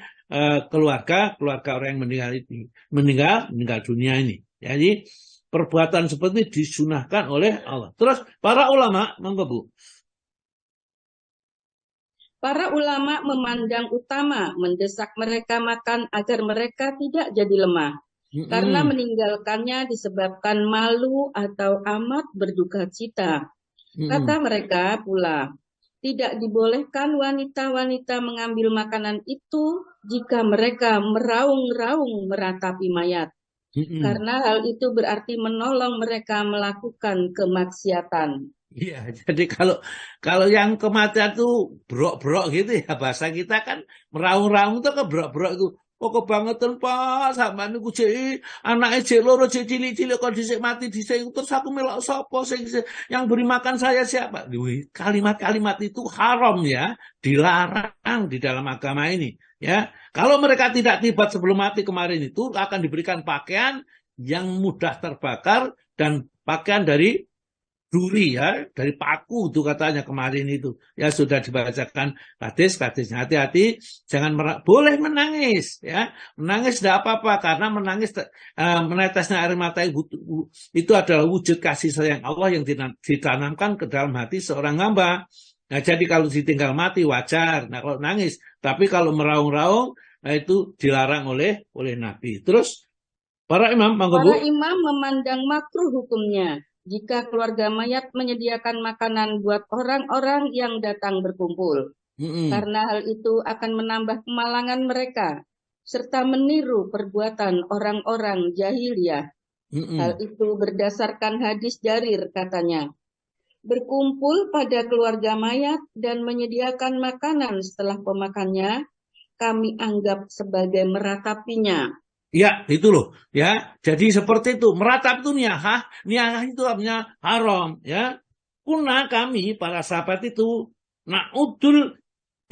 keluarga orang yang meninggal dunia ini. Jadi perbuatan seperti ini disunahkan oleh Allah. Terus para ulama, monggo Bu. Para ulama memandang utama mendesak mereka makan agar mereka tidak jadi lemah. Karena meninggalkannya disebabkan malu atau amat berduka cita. Kata mereka pula, tidak dibolehkan wanita-wanita mengambil makanan itu jika mereka meraung-raung meratapi mayat. Karena hal itu berarti menolong mereka melakukan kemaksiatan. Iya, jadi kalau yang kematian itu brok-brok gitu ya, bahasa kita kan meraung-raung itu kan brok-brok itu. Kok kebangetan Pak, sama niku cek anaknya cek loro cek cilik-cilik kok dhisik mati dhisik terus aku melok sapa yang beri makan saya siapa? Kalimat-kalimat itu haram ya, dilarang di dalam agama ini ya. Kalau mereka tidak tibat sebelum mati kemarin itu akan diberikan pakaian yang mudah terbakar dan pakaian dari duri ya, dari paku itu katanya kemarin itu. Ya sudah dibacakan hadisnya. Hati-hati, jangan boleh menangis ya. Menangis tidak apa-apa karena menangis menetesnya air mata itu adalah wujud kasih sayang Allah yang ditanamkan ke dalam hati seorang hamba. Nah, jadi kalau ditinggal mati wajar. Nah, kalau nangis, tapi kalau meraung-raung nah, itu dilarang oleh Nabi. Terus para imam memandang makruh hukumnya jika keluarga mayat menyediakan makanan buat orang-orang yang datang berkumpul. Karena hal itu akan menambah kemalangan mereka, serta meniru perbuatan orang-orang jahiliyah. Hal itu berdasarkan hadis Jarir katanya, berkumpul pada keluarga mayat dan menyediakan makanan setelah pemakannya, kami anggap sebagai meratapinya. Ya, itu loh, ya. Jadi seperti itu, meratap itu niyahah itu artinya haram, ya. Kuna kami para sahabat itu na'udul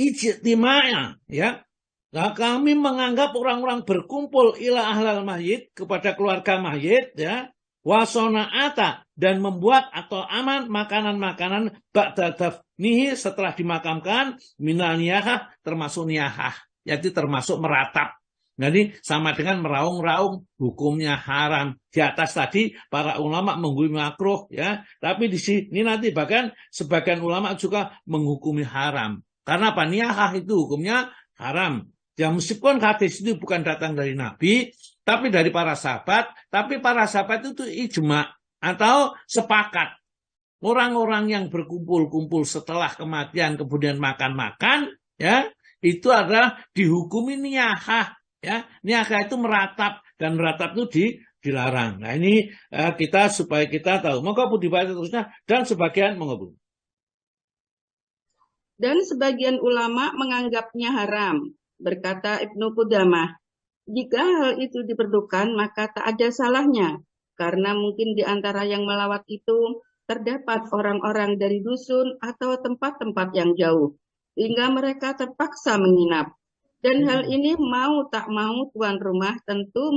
ijtima'ya, ya. Nah, kami menganggap orang-orang berkumpul ila ahlal mayyit kepada keluarga mayyit, ya. Wasona'ata dan membuat atau aman makanan-makanan ba'da dafnihi setelah dimakamkan minal niyahah termasuk niyahah, yaitu termasuk meratap. Jadi sama dengan meraung-raung hukumnya haram. Di atas tadi para ulama menghukumi makruh ya, tapi di sini nanti bahkan sebagian ulama juga menghukumi haram. Karena apa? Niyahah itu hukumnya haram. Ya meskipun hadis itu bukan datang dari Nabi, tapi dari para sahabat, tapi para sahabat itu ijma atau sepakat. Orang-orang yang berkumpul-kumpul setelah kematian kemudian makan-makan ya, itu adalah dihukumi niyahah, ya. Niyahah itu meratap, dan meratap itu dilarang. Nah, ini kita supaya kita tahu. Maka dibaca terusnya, dan sebagian mengebut. Dan sebagian ulama menganggapnya haram. Berkata Ibnu Qudamah, jika hal itu diperlukan, maka tak ada salahnya. Karena mungkin di antara yang melawat itu terdapat orang-orang dari dusun atau tempat-tempat yang jauh, hingga mereka terpaksa menginap. Dan hal ini mau tak mau tuan rumah tentu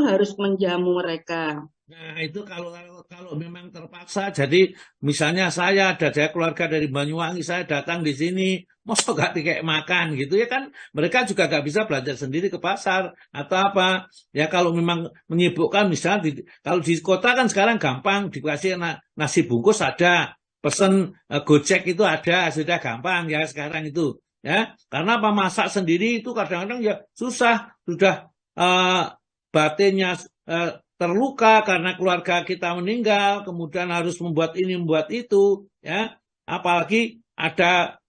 harus menjamu mereka. Nah, itu kalau memang terpaksa, jadi misalnya saya keluarga dari Banyuwangi, saya datang di sini, masa gak kayak makan gitu ya kan, mereka juga gak bisa belanja sendiri ke pasar atau apa. Ya kalau memang menyibukkan, misalnya kalau di kota kan sekarang gampang, dikasih nasi bungkus ada, pesen Gojek itu ada, sudah gampang ya sekarang itu. Ya, karena apa, masak sendiri itu kadang-kadang ya susah, sudah batinnya terluka karena keluarga kita meninggal, kemudian harus membuat ini, membuat itu, ya. Apalagi ada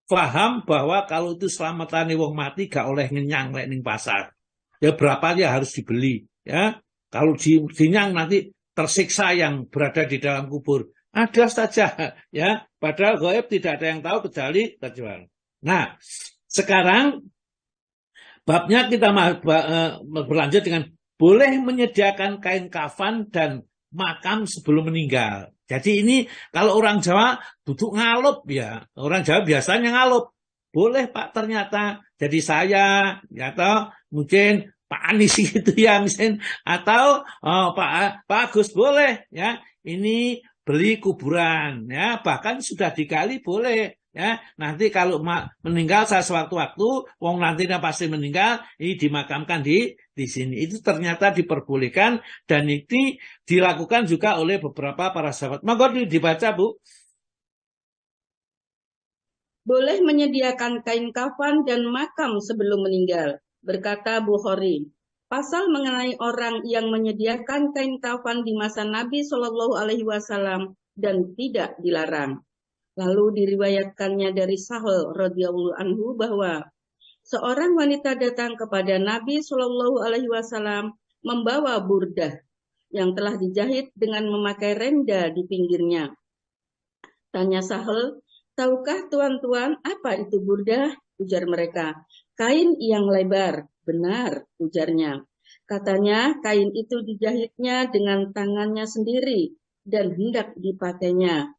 paham bahwa kalau itu selamatane wong mati gak oleh ngenyang lek ning pasar. Ya berapa ya harus dibeli, ya. Kalau dinyang nanti tersiksa yang berada di dalam kubur. Ada saja, ya. Padahal gaib tidak ada yang tahu kecuali terjual. Nah, sekarang babnya kita berlanjut dengan boleh menyediakan kain kafan dan makam sebelum meninggal. Jadi ini kalau orang Jawa duduk ngalup ya. Orang Jawa biasanya ngalup. Boleh Pak ternyata. Jadi saya atau mungkin Pak Anies gitu ya misalnya. Atau Pak Agus boleh ya. Ini beli kuburan ya. Bahkan sudah digali boleh. Ya, nanti kalau meninggal saya sewaktu-waktu, wong nantinya pasti meninggal, ini dimakamkan di sini. Itu ternyata diperbolehkan dan ini dilakukan juga oleh beberapa para sahabat. Maka dibaca, Bu. Boleh menyediakan kain kafan dan makam sebelum meninggal, berkata Bukhari. Pasal mengenai orang yang menyediakan kain kafan di masa Nabi Shallallahu Alaihi Wasallam dan tidak dilarang. Lalu diriwayatkannya dari Sahal radhiyallahu anhu bahwa seorang wanita datang kepada Nabi Shallallahu Alaihi Wasallam membawa burdah yang telah dijahit dengan memakai renda di pinggirnya. Tanya Sahal, tahukah tuan-tuan apa itu burdah? Ujar mereka, kain yang lebar. Benar, ujarnya. Katanya kain itu dijahitnya dengan tangannya sendiri dan hendak dipakainya.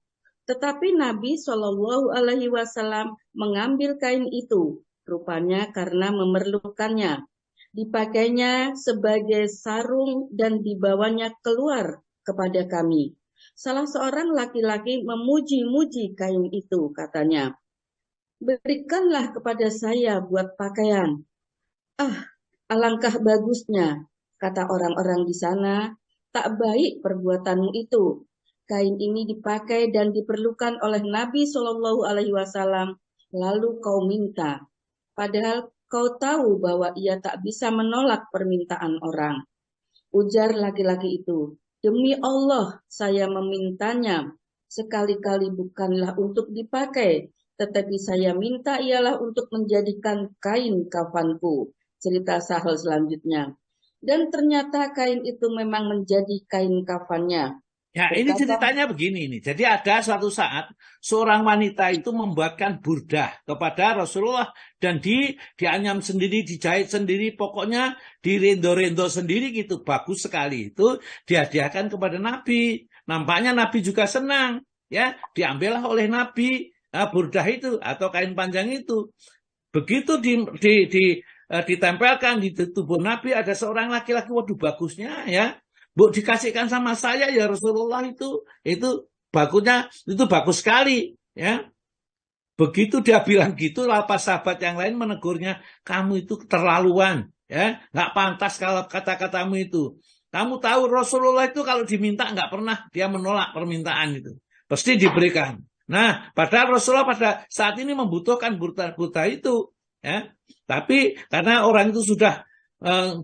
Tetapi Nabi Shallallahu Alaihi Wasallam mengambil kain itu, rupanya karena memerlukannya. Dipakainya sebagai sarung dan dibawanya keluar kepada kami. Salah seorang laki-laki memuji-muji kain itu, katanya. Berikanlah kepada saya buat pakaian. Alangkah bagusnya, kata orang-orang di sana. Tak baik perbuatanmu itu. Kain ini dipakai dan diperlukan oleh Nabi Shallallahu Alaihi Wasallam, lalu kau minta. Padahal kau tahu bahwa ia tak bisa menolak permintaan orang. Ujar laki-laki itu, demi Allah saya memintanya. Sekali-kali bukanlah untuk dipakai, tetapi saya minta ialah untuk menjadikan kain kafanku. Cerita Sahal selanjutnya. Dan ternyata kain itu memang menjadi kain kafannya. Ya, ini ceritanya begini nih. Jadi ada suatu saat seorang wanita itu membuatkan burdah kepada Rasulullah dan dianyam sendiri, dijahit sendiri, pokoknya direndo-rendo sendiri gitu. Bagus sekali itu dihadiahkan kepada Nabi. Nampaknya Nabi juga senang, ya. Diambillah oleh Nabi burdah itu atau kain panjang itu. Begitu ditempelkan di tubuh Nabi, ada seorang laki-laki, waduh bagusnya ya. Bu, dikasihkan sama saya ya Rasulullah itu bagusnya, itu bagus sekali ya. Begitu dia bilang gitu, pas sahabat yang lain menegurnya, kamu itu keterlaluan ya, nggak pantas kalau kata-katamu itu. Kamu tahu Rasulullah itu kalau diminta nggak pernah dia menolak permintaan itu, pasti diberikan. Nah, padahal Rasulullah pada saat ini membutuhkan burda itu ya, tapi karena orang itu sudah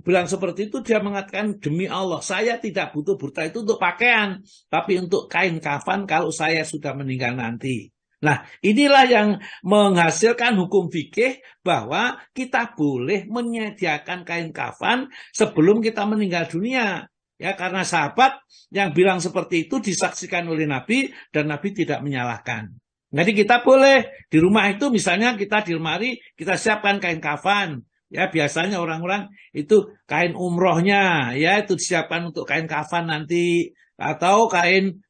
bilang seperti itu, dia mengatakan demi Allah saya tidak butuh burda itu untuk pakaian, tapi untuk kain kafan kalau saya sudah meninggal nanti. Nah, inilah yang menghasilkan hukum fikih bahwa kita boleh menyediakan kain kafan sebelum kita meninggal dunia. Ya, karena sahabat yang bilang seperti itu disaksikan oleh Nabi dan Nabi tidak menyalahkan. Jadi kita boleh di rumah itu misalnya kita di lemari kita siapkan kain kafan. Ya, biasanya orang-orang itu kain umrohnya ya itu disiapkan untuk kain kafan nanti atau kain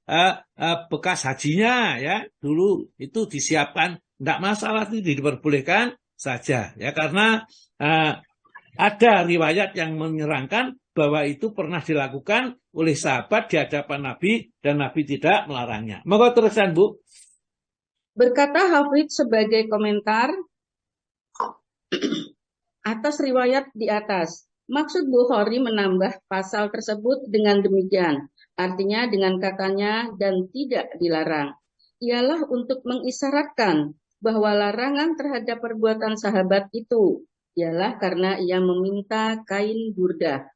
bekas hajinya ya dulu itu disiapkan, tidak masalah, itu diperbolehkan saja ya karena ada riwayat yang menyerangkan bahwa itu pernah dilakukan oleh sahabat di hadapan Nabi dan Nabi tidak melarangnya. Maka terusan Bu. Berkata Hafidz sebagai komentar atas riwayat di atas. Maksud Bukhari menambah pasal tersebut dengan demikian. Artinya dengan katanya dan tidak dilarang. Ialah untuk mengisyaratkan bahwa larangan terhadap perbuatan sahabat itu ialah karena ia meminta kain burdah.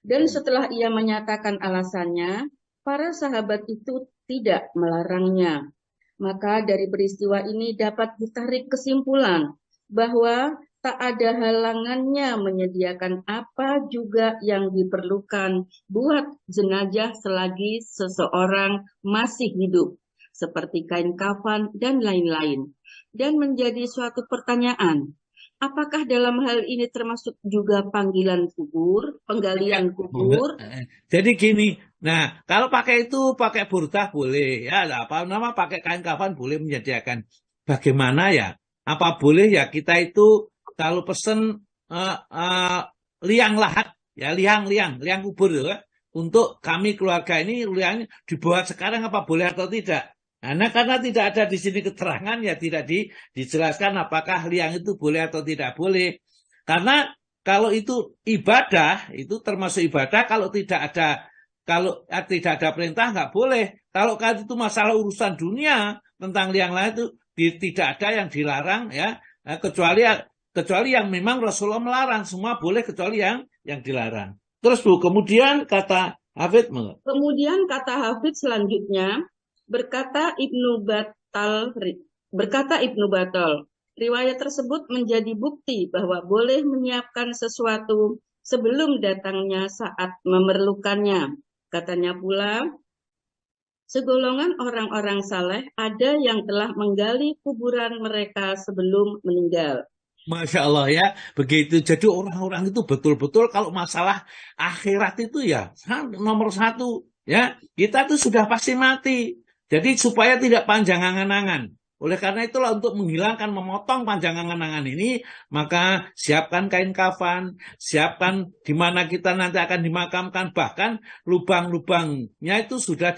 Dan setelah ia menyatakan alasannya, para sahabat itu tidak melarangnya. Maka dari peristiwa ini dapat ditarik kesimpulan bahwa tak ada halangannya menyediakan apa juga yang diperlukan buat jenazah selagi seseorang masih hidup, seperti kain kafan dan lain-lain. Dan menjadi suatu pertanyaan, apakah dalam hal ini termasuk juga penggalian kubur? Jadi gini, nah kalau pakai itu pakai burdah boleh ya, apa nama pakai kain kafan boleh menyediakan. Bagaimana ya? Apa boleh ya kita itu kalau pesen liang lahat ya liang kubur ya, untuk kami keluarga ini liang dibuat sekarang apa boleh atau tidak? Nah, karena tidak ada di sini keterangan ya tidak dijelaskan apakah liang itu boleh atau tidak boleh. Karena kalau itu ibadah itu termasuk ibadah kalau tidak ada perintah nggak boleh. Kalau itu masalah urusan dunia tentang liang lahat itu tidak ada yang dilarang ya kecuali yang memang Rasulullah melarang, semua boleh kecuali yang dilarang. Terus Bu, kemudian kata Hafidz. Kemudian kata Hafidz selanjutnya, berkata Ibnu Batal, riwayat tersebut menjadi bukti bahwa boleh menyiapkan sesuatu sebelum datangnya saat memerlukannya. Katanya pula, segolongan orang-orang saleh ada yang telah menggali kuburan mereka sebelum meninggal. Masya Allah ya, begitu. Jadi orang-orang itu betul-betul kalau masalah akhirat itu ya nomor satu ya. Kita tuh sudah pasti mati. Jadi supaya tidak panjang angan-angan. Oleh karena itulah untuk menghilangkan, memotong panjang angan-angan ini, maka siapkan kain kafan, siapkan di mana kita nanti akan dimakamkan, bahkan lubang-lubangnya itu sudah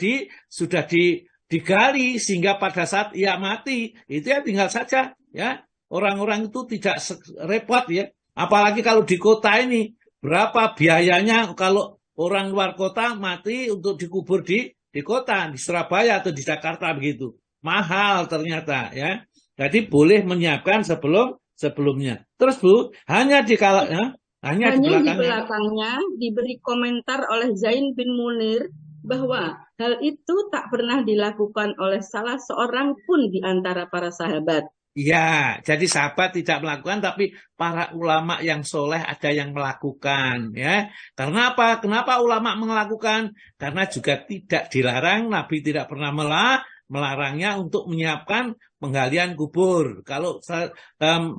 digali sehingga pada saat ia mati itu ya tinggal saja ya. Orang-orang itu tidak repot ya. Apalagi kalau di kota ini berapa biayanya kalau orang luar kota mati untuk dikubur di kota, di Surabaya atau di Jakarta begitu. Mahal ternyata ya. Jadi boleh menyiapkan sebelumnya. Terus Bu, hanya di belakangnya diberi komentar oleh Zain bin Munir bahwa hal itu tak pernah dilakukan oleh salah seorang pun di antara para sahabat. Ya, jadi sahabat tidak melakukan, tapi para ulama yang soleh ada yang melakukan, ya. Karena apa? Kenapa ulama melakukan? Karena juga tidak dilarang, Nabi tidak pernah melarangnya untuk menyiapkan penggalian kubur. Kalau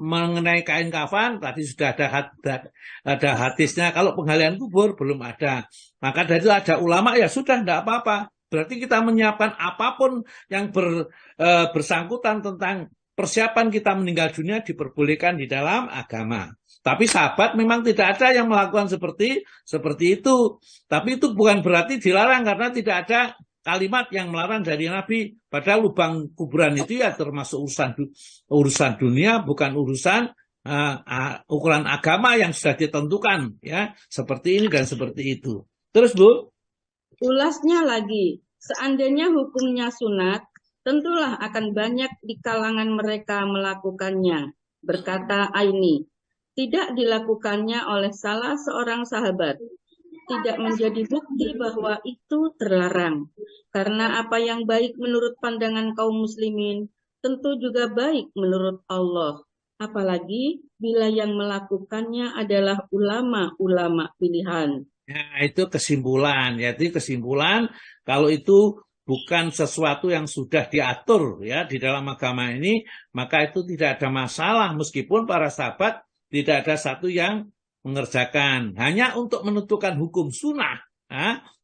mengenai kain kafan, tadi sudah ada hadisnya. Kalau penggalian kubur belum ada. Maka dari itu ada ulama, ya sudah, tidak apa-apa. Berarti kita menyiapkan apapun yang bersangkutan tentang persiapan kita meninggal dunia diperbolehkan di dalam agama. Tapi sahabat memang tidak ada yang melakukan seperti itu. Tapi itu bukan berarti dilarang karena tidak ada kalimat yang melarang dari Nabi. Padahal lubang kuburan itu ya termasuk urusan dunia, bukan urusan ukuran agama yang sudah ditentukan, ya. Seperti ini dan seperti itu. Terus Bu? Ulasnya lagi, seandainya hukumnya sunat, tentulah akan banyak di kalangan mereka melakukannya. Berkata Aini, tidak dilakukannya oleh salah seorang sahabat. Tidak menjadi bukti bahwa itu terlarang. Karena apa yang baik menurut pandangan kaum muslimin, tentu juga baik menurut Allah. Apalagi bila yang melakukannya adalah ulama-ulama pilihan. Nah, itu kesimpulan. Jadi kesimpulan kalau itu bukan sesuatu yang sudah diatur ya di dalam agama ini, maka itu tidak ada masalah meskipun para sahabat tidak ada satu yang mengerjakan. Hanya untuk menentukan hukum sunnah,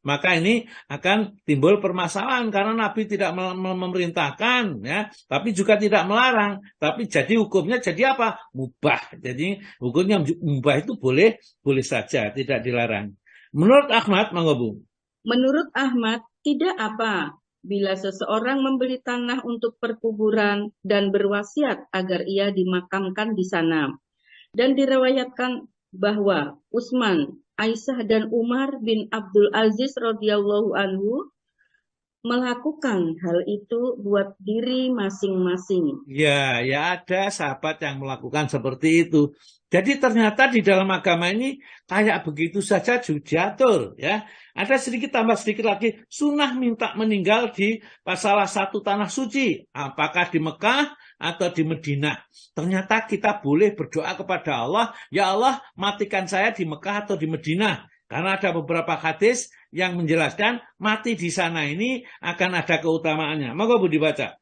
maka ini akan timbul permasalahan karena Nabi tidak memerintahkan ya, tapi juga tidak melarang. Tapi jadi hukumnya jadi apa? Mubah. Jadi hukumnya mubah itu boleh saja, tidak dilarang. Menurut Ahmad, Mangga Bu. Menurut Ahmad, tidak apa bila seseorang membeli tanah untuk perkuburan dan berwasiat agar ia dimakamkan di sana. Dan diriwayatkan bahwa Utsman, Aisyah dan Umar bin Abdul Aziz radhiyallahu anhu melakukan hal itu buat diri masing-masing. Ya ada sahabat yang melakukan seperti itu. Jadi ternyata di dalam agama ini kayak begitu saja diatur ya. Ada sedikit tambah sedikit lagi, sunnah minta meninggal di salah satu tanah suci, apakah di Mekah atau di Madinah. Ternyata kita boleh berdoa kepada Allah, ya Allah matikan saya di Mekah atau di Madinah. Karena ada beberapa hadis yang menjelaskan mati di sana ini akan ada keutamaannya. Maka Bu dibaca.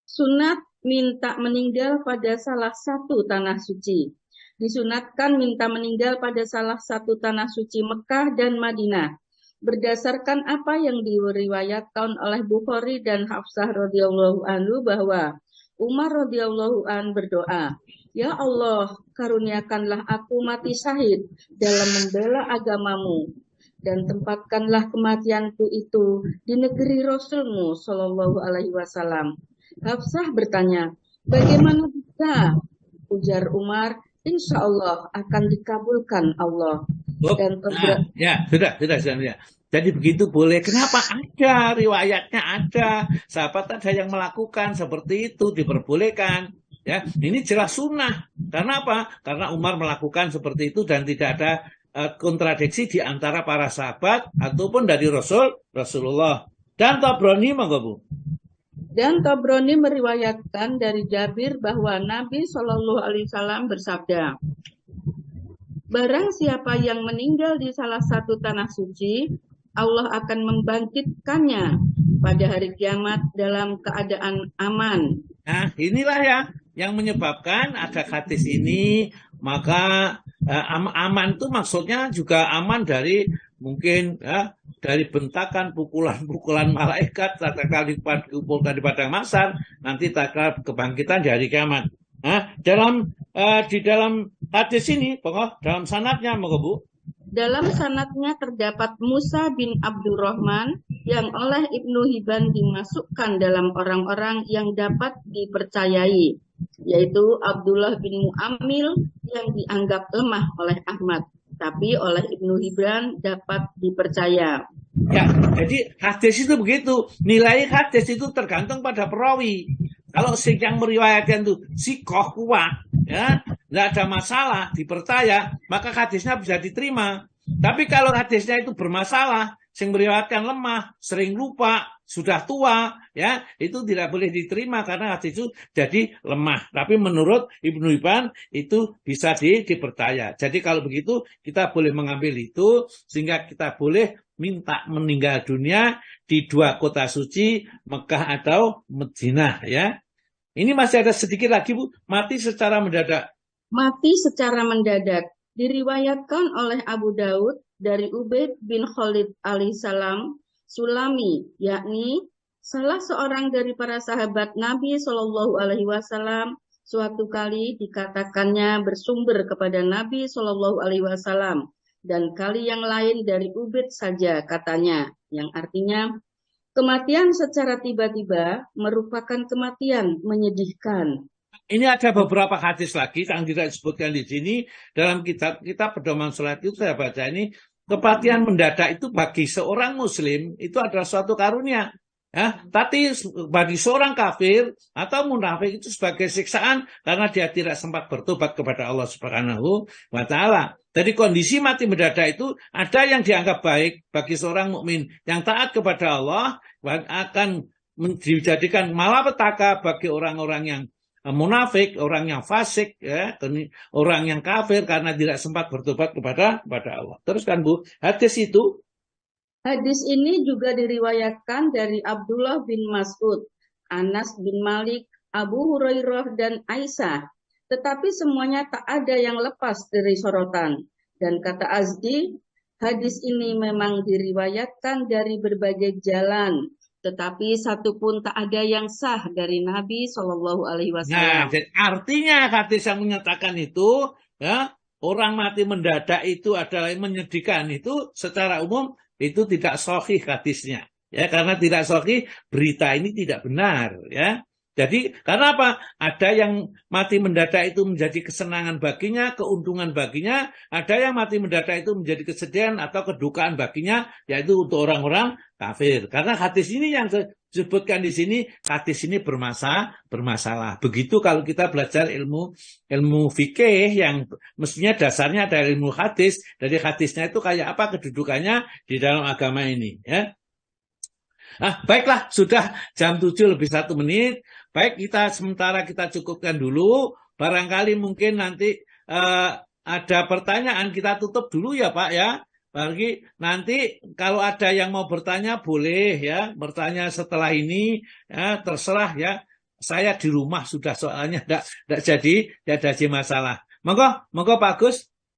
Sunat minta meninggal pada salah satu tanah suci. Disunatkan minta meninggal pada salah satu tanah suci Mekah dan Madinah. Berdasarkan apa yang diriwayatkan oleh Bukhari dan Hafsah radhiyallahu anhu bahwa Umar radhiyallahu an berdoa, "Ya Allah, karuniakanlah aku mati syahid dalam membela agamamu dan tempatkanlah kematianku itu di negeri Rasulmu Shallallahu Alaihi Wasallam." Hafsah bertanya, "Bagaimana bisa?" Ujar Umar, "Insya Allah akan dikabulkan Allah." Dan sudah. Jadi begitu boleh. Kenapa? Ada riwayatnya, ada sahabat ada yang melakukan seperti itu, diperbolehkan. Ya, ini jelas sunnah. Karena apa? Karena Umar melakukan seperti itu dan tidak ada kontradiksi di antara para sahabat ataupun dari Rasulullah. Dan Tabrani, Mangga Bu. Dan Tabrani meriwayatkan dari Jabir bahwa Nabi Shallallahu Alaihi Wasallam bersabda, "Barang siapa yang meninggal di salah satu tanah suci, Allah akan membangkitkannya pada hari kiamat dalam keadaan aman." Nah, inilah ya yang menyebabkan ada hadis ini. Maka aman itu maksudnya juga aman dari mungkin ya, dari bentakan pukulan malaikat tatkala dikumpulkan di padang mahsyar, nanti tatkala kebangkitan di hari kiamat. Nah, di dalam hadis ini, dalam sanadnya, Monggo Bu. Dalam sanadnya terdapat Musa bin Abdurrahman yang oleh Ibnu Hibban dimasukkan dalam orang-orang yang dapat dipercayai, yaitu Abdullah bin Mu'ammil yang dianggap lemah oleh Ahmad, tapi oleh Ibnu Hibban dapat dipercaya. Ya, jadi hadis itu begitu. Nilai hadis itu tergantung pada perawi. Kalau yang meriwayatkan itu sikoh kuat, ya, nggak ada masalah, dipercaya, maka hadisnya bisa diterima. Tapi kalau hadisnya itu bermasalah, yang meriwayatkan lemah, sering lupa, sudah tua, ya, itu tidak boleh diterima karena hadis itu jadi lemah. Tapi menurut Ibnu Hibban itu bisa dipercaya. Jadi kalau begitu kita boleh mengambil itu sehingga kita boleh minta meninggal dunia di dua kota suci, Mekah atau Madinah, ya. Ini masih ada sedikit lagi, Bu. Mati secara mendadak. Mati secara mendadak diriwayatkan oleh Abu Daud dari Ubaid bin Khalid alaihissalam Sulami, yakni salah seorang dari para sahabat Nabi Shallallahu Alaihi Wasallam, suatu kali dikatakannya bersumber kepada Nabi Shallallahu Alaihi Wasallam, dan kali yang lain dari Ubaid saja katanya, yang artinya kematian secara tiba-tiba merupakan kematian menyedihkan. Ini ada beberapa hadis lagi yang tidak disebutkan di sini dalam kitab pedoman sholat itu saya baca ini. Kematian mendadak itu bagi seorang muslim itu adalah suatu karunia. Ya, tapi bagi seorang kafir atau munafik itu sebagai siksaan karena dia tidak sempat bertobat kepada Allah Subhanahu wa taala. Jadi kondisi mati mendadak itu ada yang dianggap baik bagi seorang mukmin yang taat kepada Allah akan dijadikan malapetaka bagi orang-orang yang munafik, orang yang fasik, ya, orang yang kafir karena tidak sempat bertobat kepada Allah. Teruskan Bu, hadis itu. Hadis ini juga diriwayatkan dari Abdullah bin Mas'ud, Anas bin Malik, Abu Hurairah, dan Aisyah. Tetapi semuanya tak ada yang lepas dari sorotan. Dan kata Azdi, hadis ini memang diriwayatkan dari berbagai jalan, tetapi satu pun tak ada yang sah dari Nabi Shallallahu Alaihi Nah, Wasallam. jadi artinya hadis yang menyatakan itu, ya, orang mati mendadak itu adalah yang menyedihkan itu secara umum itu tidak sahih hadisnya, ya, karena tidak sahih berita ini tidak benar, ya. Jadi karena apa? Ada yang mati mendadak itu menjadi kesenangan baginya, keuntungan baginya. Ada yang mati mendadak itu menjadi kesedihan atau kedukaan baginya, yaitu untuk orang-orang kafir. Karena hadis ini yang disebutkan di sini, hadis ini bermasalah. Begitu kalau kita belajar ilmu fikih yang mestinya dasarnya dari ilmu hadis. Dari hadisnya itu kayak apa kedudukannya di dalam agama ini, ya. Baiklah, sudah jam 7:01. Baik, sementara kita cukupkan dulu. Barangkali mungkin nanti ada pertanyaan, kita tutup dulu ya Pak ya. Bagi nanti kalau ada yang mau bertanya boleh ya, bertanya setelah ini ya, terserah ya. Saya di rumah sudah soalnya tidak jadi masalah. Monggo Pak Agus.